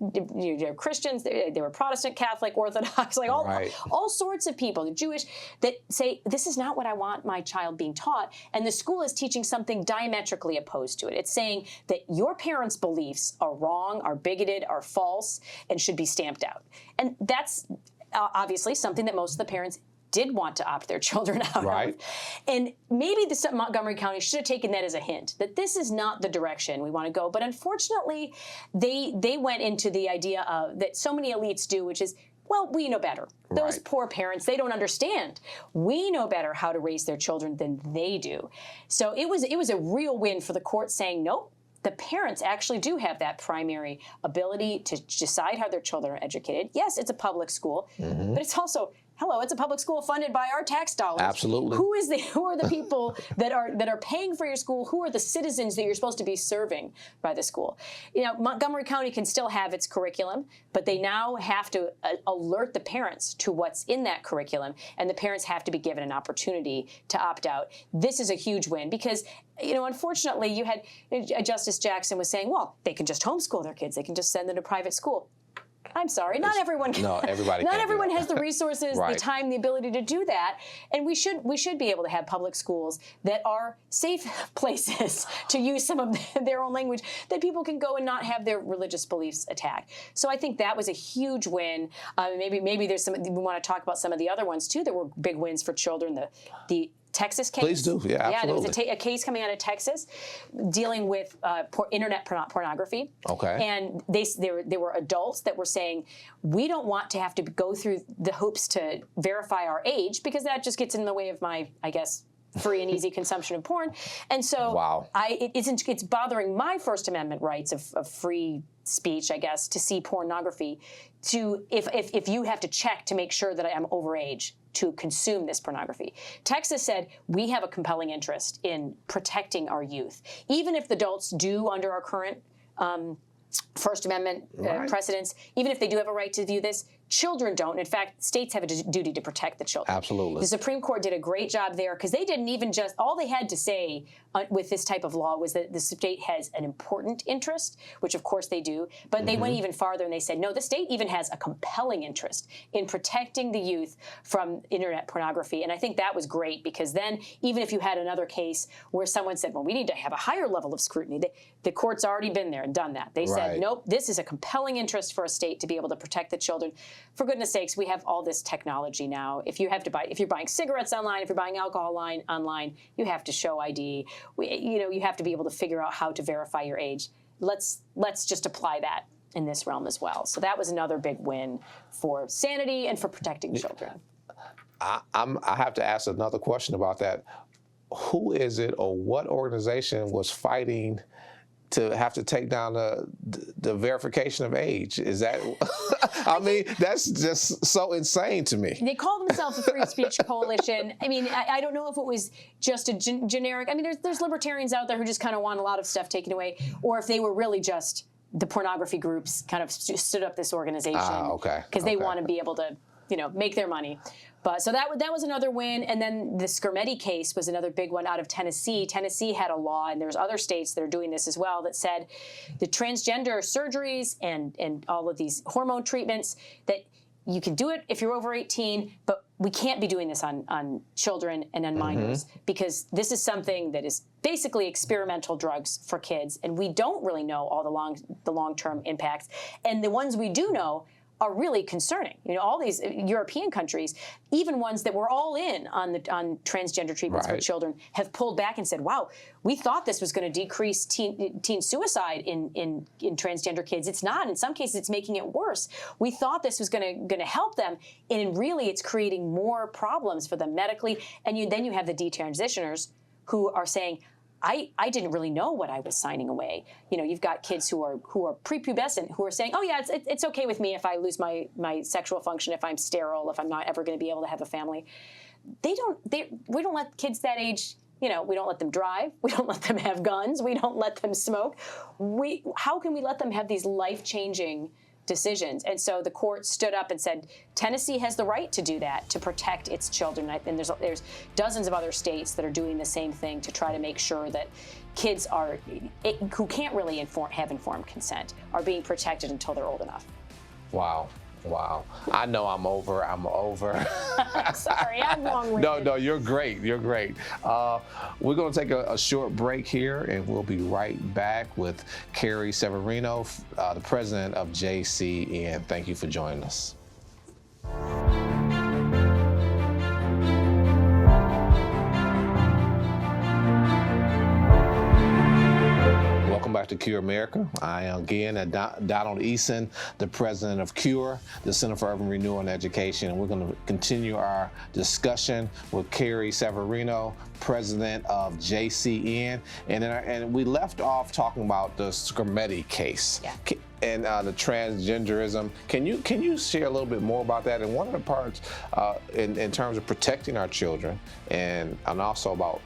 Christians, there were Protestant, Catholic, Orthodox, like all sorts of people, the Jewish, that say, this is not what I want my child being taught. And the school is teaching something diametrically opposed to it. It's saying that your parents' beliefs are wrong, are bigoted, are false, and should be stamped out. And that's obviously something that most of the parents did want to opt their children out of. And maybe Montgomery County should have taken that as a hint, that this is not the direction we want to go. But unfortunately, they went into the idea of that so many elites do, which is, well, we know better. Those poor parents, they don't understand. We know better how to raise their children than they do. So it was a real win for the court saying, nope, the parents actually do have that primary ability to decide how their children are educated. Yes, it's a public school, but it's also, it's a public school funded by our tax dollars. Absolutely. Who are the people that are paying for your school? Who are the citizens that you're supposed to be serving by the school? You know, Montgomery County can still have its curriculum, but they now have to alert the parents to what's in that curriculum, and the parents have to be given an opportunity to opt out. This is a huge win because, you know, unfortunately, you had Justice Jackson was saying, well, they can just homeschool their kids. They can just send them to private school. I'm sorry, not everyone can. No, everybody not can't everyone has the resources, Right. the time, the ability to do that. And we should be able to have public schools that are safe places to use some of their own language, that people can go and not have their religious beliefs attacked. So I think that was a huge win. Maybe there's some, we want to talk about some of the other ones too that were big wins for children. The Texas case. Please do. Yeah, absolutely. Yeah, there was a case coming out of Texas dealing with internet pornography. Okay. And there were adults that were saying, we don't want to have to go through the hoops to verify our age because that just gets in the way of my, I guess, free and easy consumption of porn. And so it's bothering my First Amendment rights of free speech, I guess, to see pornography, to if you have to check to make sure that I am overage to consume this pornography. Texas said, we have a compelling interest in protecting our youth. Even if the adults do, under our current First Amendment precedents, even if they do have a right to view this, children don't. In fact, states have a duty to protect the children. Absolutely. The Supreme Court did a great job there because they didn't even just, all they had to say with this type of law was that the state has an important interest, which of course they do, but they went even farther and they said, no, the state even has a compelling interest in protecting the youth from internet pornography. And I think that was great because then even if you had another case where someone said, well, we need to have a higher level of scrutiny, the court's already been there and done that. They said, nope, this is a compelling interest for a state to be able to protect the children. For goodness sakes, we have all this technology now. If you're buying cigarettes online, if you're buying alcohol online, you have to show ID. You have to be able to figure out how to verify your age. Let's just apply that in this realm as well. So that was another big win for sanity and for protecting children. I have to ask another question about that. Who is it or what organization was fighting to have to take down the verification of age? Is that, I mean, that's just so insane to me. They call themselves a free speech coalition. I mean, I don't know if it was just a generic, I mean, there's libertarians out there who just kind of want a lot of stuff taken away, or if they were really just the pornography groups kind of stood up this organization. Because they want to be able to, make their money. But so that was another win. And then the Skermeti case was another big one out of Tennessee. Tennessee had a law, and there's other states that are doing this as well, that said the transgender surgeries and all of these hormone treatments, that you can do it if you're over 18, but we can't be doing this on children and on minors because this is something that is basically experimental drugs for kids, and we don't really know all the long-term impacts. And the ones we do know are really concerning. All these European countries, even ones that were all in on transgender treatments for children, have pulled back and said, wow, we thought this was going to decrease teen suicide in transgender kids. It's not. In some cases, it's making it worse. We thought this was going to help them, and really it's creating more problems for them medically. And then you have the detransitioners who are saying, I didn't really know what I was signing away. You've got kids who are prepubescent who are saying, oh yeah, it's okay with me if I lose my sexual function, if I'm sterile, if I'm not ever going to be able to have a family. We don't let kids that age, we don't let them drive. We don't let them have guns. We don't let them smoke. How can we let them have these life-changing decisions? And so the court stood up and said, Tennessee has the right to do that, to protect its children. And there's dozens of other states that are doing the same thing to try to make sure that kids who can't really have informed consent are being protected until they're old enough. Wow. I know I'm over. Sorry, I'm long-winded. No, you're great. You're great. We're going to take a short break here, and we'll be right back with Carrie Severino, the president of JCN. Thank you for joining us. Welcome back to Cure America. I am again Donald Easton, the president of CURE, the Center for Urban Renewal and Education. And we're going to continue our discussion with Carrie Severino, president of JCN. And we left off talking about the Scarametti case. Yeah. And the transgenderism. Can you share a little bit more about that? And one of the parts in terms of protecting our children and also about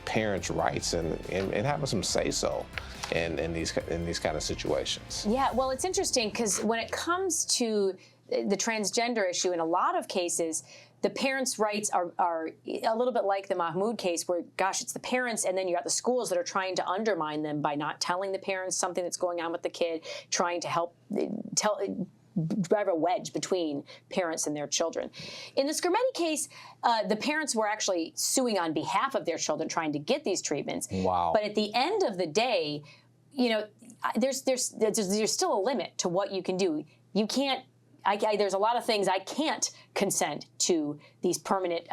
parents' rights and having some say-so in these kind of situations. Yeah, well, it's interesting because when it comes to the transgender issue, in a lot of cases, the parents' rights are a little bit like the Mahmoud case where, gosh, it's the parents, and then you got the schools that are trying to undermine them by not telling the parents something that's going on with the kid, trying to help drive a wedge between parents and their children. In the Scarametti case, the parents were actually suing on behalf of their children, trying to get these treatments. Wow. But at the end of the day, there's still a limit to what you can do. You can't. There's a lot of things I can't consent to, these permanent,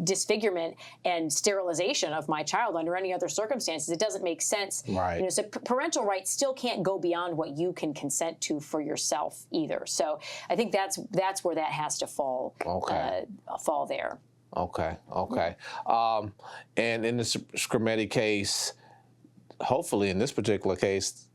disfigurement and sterilization of my child under any other circumstances. It doesn't make sense. Right. So parental rights still can't go beyond what you can consent to for yourself either. So I think that's where that has to fall. Okay. Fall there. Okay. And in the Scarametti case, hopefully in this particular case,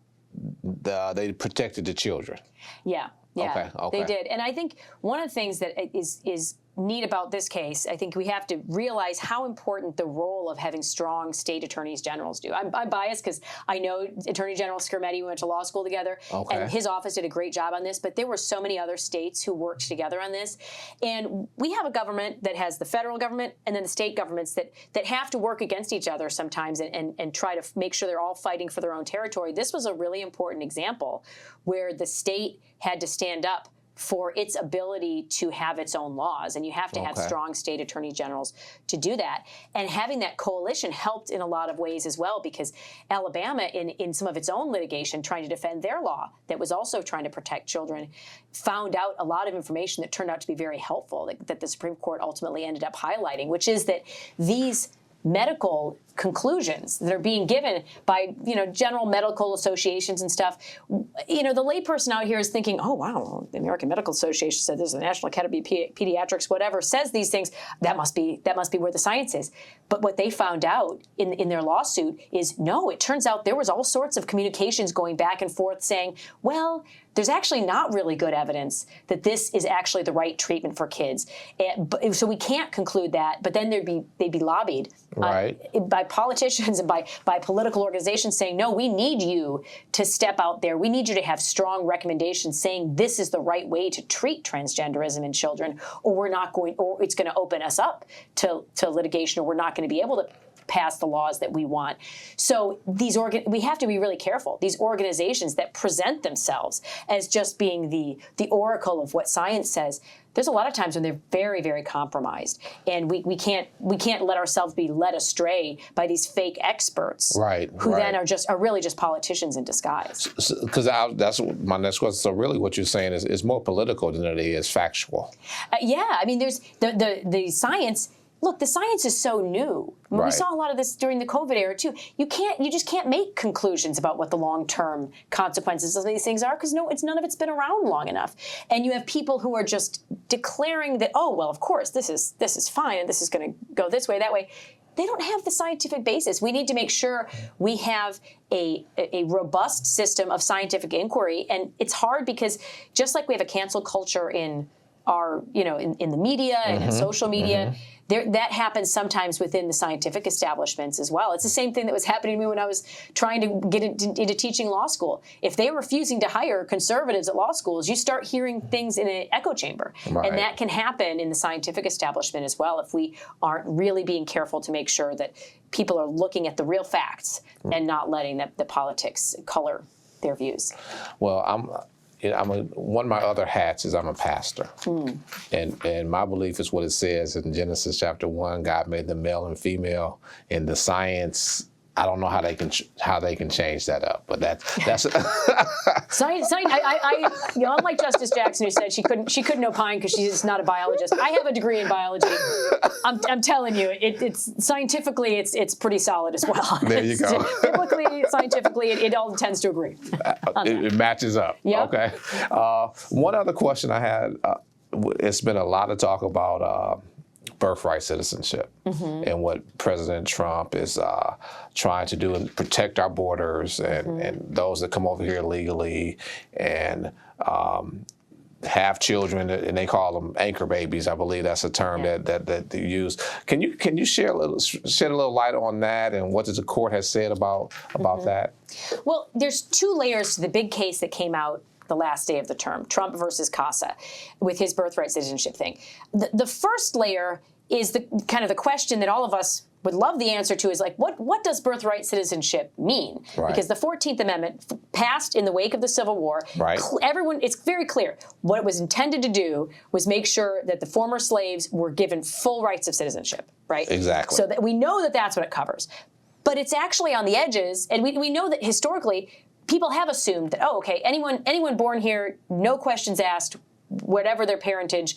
they protected the children. Yeah. Yeah, okay. They did. And I think one of the things that is neat about this case, I think we have to realize how important the role of having strong state attorneys generals do. I'm biased because I know Attorney General Scarametti, we went to law school together, and his office did a great job on this, but there were so many other states who worked together on this. And we have a government that has the federal government and then the state governments that have to work against each other sometimes and try to make sure they're all fighting for their own territory. This was a really important example where the state had to stand up for its ability to have its own laws. And you have to have strong state attorney generals to do that. And having that coalition helped in a lot of ways as well, because Alabama, in some of its own litigation, trying to defend their law that was also trying to protect children, found out a lot of information that turned out to be very helpful, that the Supreme Court ultimately ended up highlighting, which is that these medical conclusions that are being given by, general medical associations and stuff, the layperson out here is thinking, oh, wow, the American Medical Association said this, the National Academy of Pediatrics, whatever, says these things. That must be where the science is. But what they found out in their lawsuit is, no, it turns out there was all sorts of communications going back and forth saying, well, there's actually not really good evidence that this is actually the right treatment for kids. So we can't conclude that, but then they'd be lobbied by politicians and by political organizations saying, no, we need you to step out there. We need you to have strong recommendations saying this is the right way to treat transgenderism in children, or it's going to open us up to litigation, or we're not going to be able to pass the laws that we want. So we have to be really careful. These organizations that present themselves as just being the oracle of what science says, there's a lot of times when they're very, very compromised, and we can't let ourselves be led astray by these fake experts, who then are really just politicians in disguise. Because that's my next question. So really, what you're saying is more political than it is factual. Yeah, I mean, there's the science. Look, the science is so new. I mean, we saw a lot of this during the COVID era too. You just can't make conclusions about what the long-term consequences of these things are, because none of it's been around long enough. And you have people who are just declaring that, oh well, of course this is fine and this is going to go this way, that way. They don't have the scientific basis. We need to make sure we have a robust system of scientific inquiry, and it's hard because just like we have a cancel culture in our, in the media and in social media. That happens sometimes within the scientific establishments as well. It's the same thing that was happening to me when I was trying to get into teaching law school. If they were refusing to hire conservatives at law schools, you start hearing things in an echo chamber. And that can happen in the scientific establishment as well if we aren't really being careful to make sure that people are looking at the real facts and not letting the politics color their views. Well, one of my other hats is I'm a pastor, and my belief is what it says in Genesis chapter 1. God made them male and female. In the science, I don't know how they can change that up, but that's science. Unlike Justice Jackson, who said she couldn't opine because she's not a biologist. I have a degree in biology. I'm telling you, it's scientifically it's pretty solid as well. There you go. Biblically, scientifically, it all tends to agree. It matches up. Yep. Okay. One other question I had. It's been a lot of talk about birthright citizenship and what President Trump is trying to do and protect our borders and those that come over here illegally and have children, and they call them anchor babies. I believe that's a term that they use. Can you shed a little light on that and what the court has said about that? Well, there's two layers to the big case that came out the last day of the term, Trump versus Casa, with his birthright citizenship thing. The first layer is the kind of the question that all of us would love the answer to, is like, what does birthright citizenship mean? Because the 14th Amendment passed in the wake of the Civil War. It's very clear. What it was intended to do was make sure that the former slaves were given full rights of citizenship, right? Exactly. So that we know that that's what it covers. But it's actually on the edges, and we know that historically, people have assumed that, oh, okay, anyone born here, no questions asked, whatever their parentage,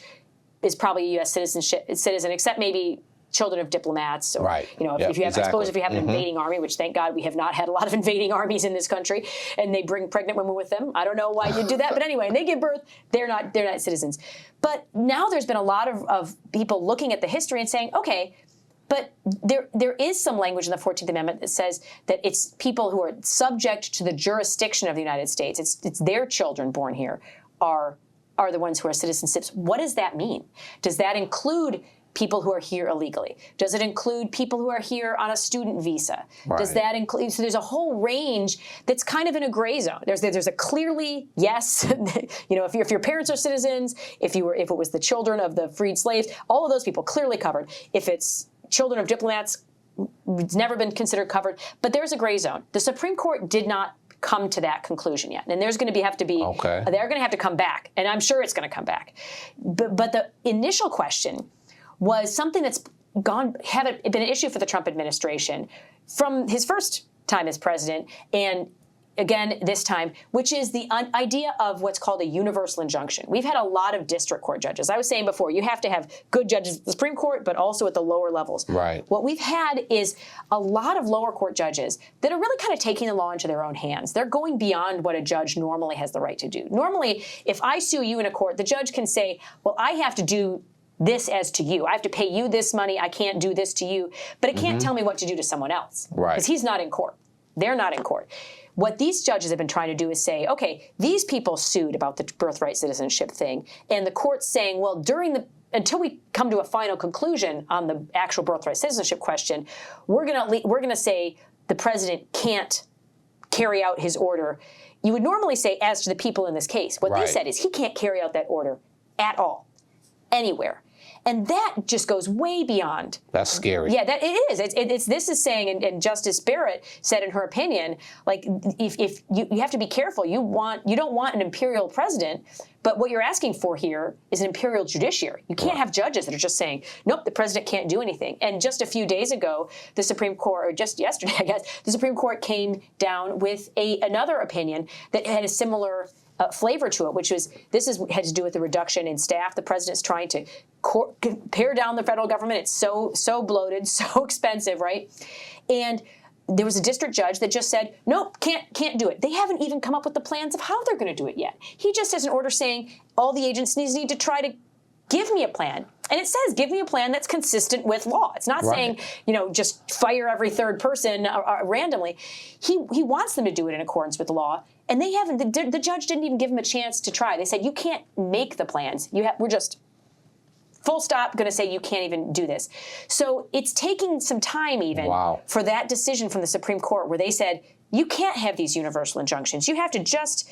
is probably a U.S. citizen, except maybe children of diplomats, or if you have, I suppose, if you have an invading army, which thank God we have not had a lot of invading armies in this country, and they bring pregnant women with them. I don't know why you do that, but anyway, and they give birth, they're not citizens. But now there's been a lot of people looking at the history and saying, okay, but there is some language in the 14th Amendment that says that it's people who are subject to the jurisdiction of the United States. It's their children born here are the ones who are citizenships. What does that mean? Does that include people who are here illegally? Does it include people who are here on a student visa? Does that include? So there's a whole range that's kind of in a gray zone. There's a clearly yes. If your parents are citizens, if it was the children of the freed slaves, all of those people clearly covered. If it's children of diplomats, it's never been considered covered. But there's a gray zone. The Supreme Court did not come to that conclusion yet, and there's going to have to be. They're going to have to come back, and I'm sure it's going to come back. But the initial question was something that's been an issue for the Trump administration from his first time as president, and again this time, which is the idea of what's called a universal injunction. We've had a lot of district court judges. I was saying before, you have to have good judges at the Supreme Court, but also at the lower levels. What we've had is a lot of lower court judges that are really kind of taking the law into their own hands. They're going beyond what a judge normally has the right to do. Normally, if I sue you in a court, the judge can say, well, I have to do this as to you. I have to pay you this money. I can't do this to you. But it can't tell me what to do to someone else. Because he's not in court. They're not in court. What these judges have been trying to do is say, okay, these people sued about the birthright citizenship thing, and the court's saying, well, until we come to a final conclusion on the actual birthright citizenship question, we're gonna say the president can't carry out his order. You would normally say as to the people in this case. What they said is he can't carry out that order at all, anywhere. And that just goes way beyond. That's scary. Yeah, that it is. This is saying, and Justice Barrett said in her opinion, like if you have to be careful. You don't want an imperial president, but what you're asking for here is an imperial judiciary. You can't have judges that are just saying, nope, the president can't do anything. And just a few days ago, the Supreme Court, or just yesterday, I guess, the Supreme Court came down with another opinion that had a similar flavor to it, which was had to do with the reduction in staff. The president's trying to pare down the federal government. It's so bloated, so expensive, right? And there was a district judge that just said, nope, can't do it. They haven't even come up with the plans of how they're going to do it yet. He just has an order saying all the agencies need to try to give me a plan. And it says, give me a plan that's consistent with law. It's not saying, just fire every third person randomly. He wants them to do it in accordance with the law. And they haven't. The judge didn't even give him a chance to try. They said, you can't make the plans. We're just full stop going to say you can't even do this. So it's taking some time even for that decision from the Supreme Court where they said, you can't have these universal injunctions. You have to just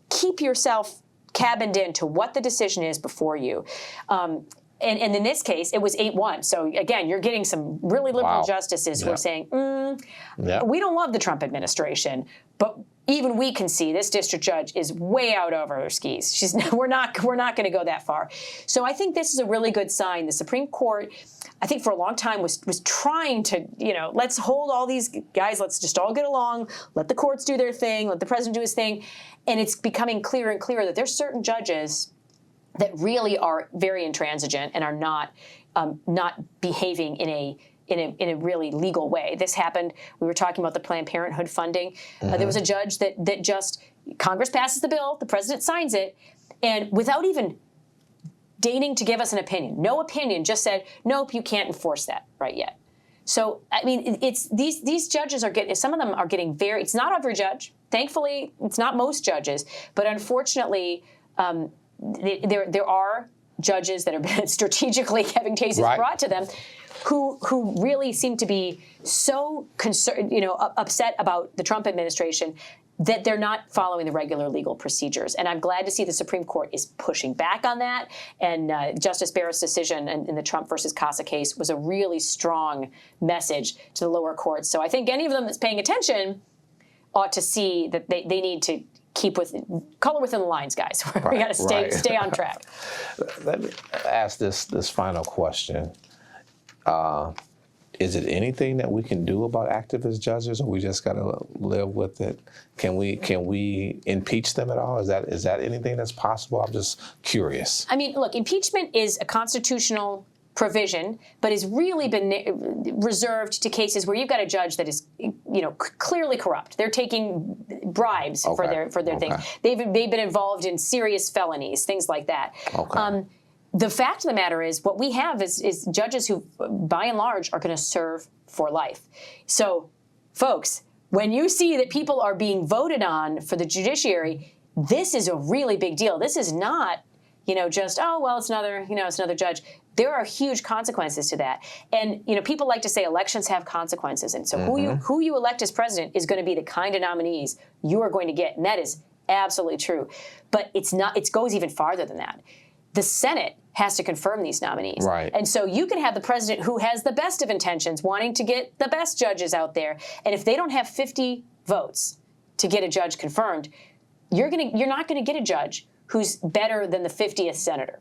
keep yourself cabined into what the decision is before you. And in this case, it was 8-1. So again, you're getting some really liberal justices who are saying, we don't love the Trump administration, but even we can see this district judge is way out over her skis. We're not going to go that far. So I think this is a really good sign. The Supreme Court, I think for a long time was trying to, let's hold all these guys, let's just all get along, let the courts do their thing, let the president do his thing. And it's becoming clearer and clearer that there's certain judges that really are very intransigent and are not behaving in a really legal way. This happened. We were talking about the Planned Parenthood funding. There was a judge that just Congress passes the bill, the president signs it, and without even deigning to give us an opinion, no opinion, just said, nope, you can't enforce that right yet. So I mean, it's these judges are getting. Some of them are getting very. It's not every judge. Thankfully, it's not most judges, but unfortunately. There are judges that are strategically having cases brought to them who really seem to be so concerned, upset about the Trump administration that they're not following the regular legal procedures. And I'm glad to see the Supreme Court is pushing back on that. And Justice Barrett's decision in the Trump versus Casa case was a really strong message to the lower courts. So I think any of them that's paying attention ought to see that they need to keep color within the lines, guys. We got to stay on track. Let me ask this final question. Is it anything that we can do about activist judges, or we just got to live with it? Can we impeach them at all? Is that anything that's possible? I'm just curious. I mean, look, impeachment is a constitutional provision, but has really been reserved to cases where you've got a judge that is, clearly corrupt. They're taking bribes for their things. They've been involved in serious felonies, things like that. The fact of the matter is, what we have is judges who, by and large, are going to serve for life. So, folks, when you see that people are being voted on for the judiciary, this is a really big deal. This is not, just, it's another judge. There are huge consequences to that. And, people like to say elections have consequences. And so who you elect as president is going to be the kind of nominees you are going to get. And that is absolutely true. But it goes even farther than that. The Senate has to confirm these nominees. Right. And so you can have the president who has the best of intentions, wanting to get the best judges out there. And if they don't have 50 votes to get a judge confirmed, you're not going to get a judge who's better than the 50th senator.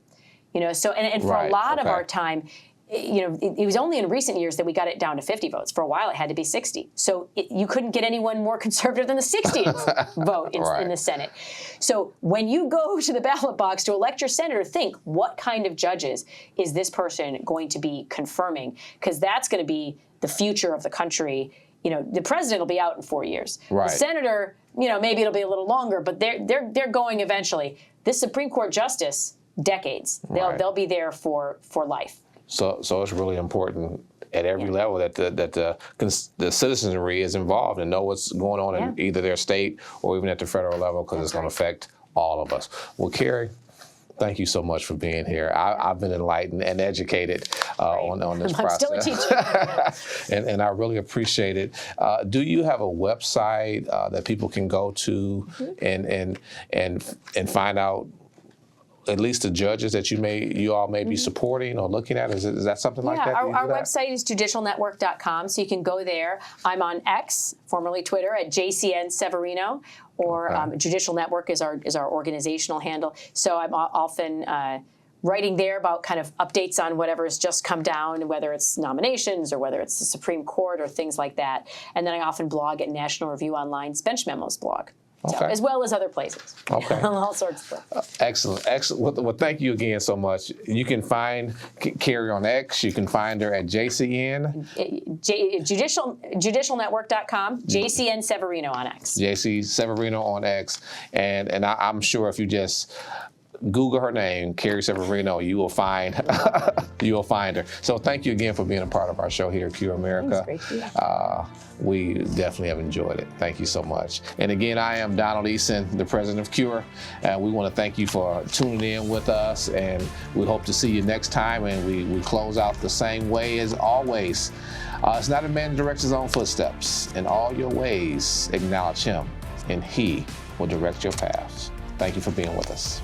So and for a lot of our time, it was only in recent years that we got it down to 50 votes. For a while, it had to be 60. So you couldn't get anyone more conservative than the 60th vote in the Senate. So when you go to the ballot box to elect your senator, think, what kind of judges is this person going to be confirming? Because that's going to be the future of the country. The president will be out in 4 years. The senator, maybe it'll be a little longer, but they're going eventually. This Supreme Court justice, decades. They'll be there for life. So it's really important at every level that the citizenry is involved and know what's going on in either their state or even at the federal level, because it's going to affect all of us. Well, Carrie, thank you so much for being here. I've been enlightened and educated on this process. I'm still a teacher. and I really appreciate it. Do you have a website that people can go to and find out at least the judges that you all may be supporting or looking at? Is that something like that? Our website is judicialnetwork.com, so you can go there. I'm on X, formerly Twitter, at JCN Severino, or Judicial Network is our organizational handle. So I'm often writing there about kind of updates on whatever has just come down, whether it's nominations or whether it's the Supreme Court or things like that. And then I often blog at National Review Online's Bench Memos blog. So, as well as other places. Okay. All sorts of stuff. Excellent. Well, thank you again so much. You can find Carrie on X. You can find her at JCN. Judicialnetwork.com, JCN Severino on X. JC Severino on X. And I'm sure if you just Google her name, Carrie Severino, you will find her. So thank you again for being a part of our show here at Cure America. Great to be here. We definitely have enjoyed it. Thank you so much. And again, I am Donald Easton, the president of Cure. We want to thank you for tuning in with us, and we hope to see you next time. And we close out the same way as always. It's not a man who directs his own footsteps. In all your ways, acknowledge him, and he will direct your paths. Thank you for being with us.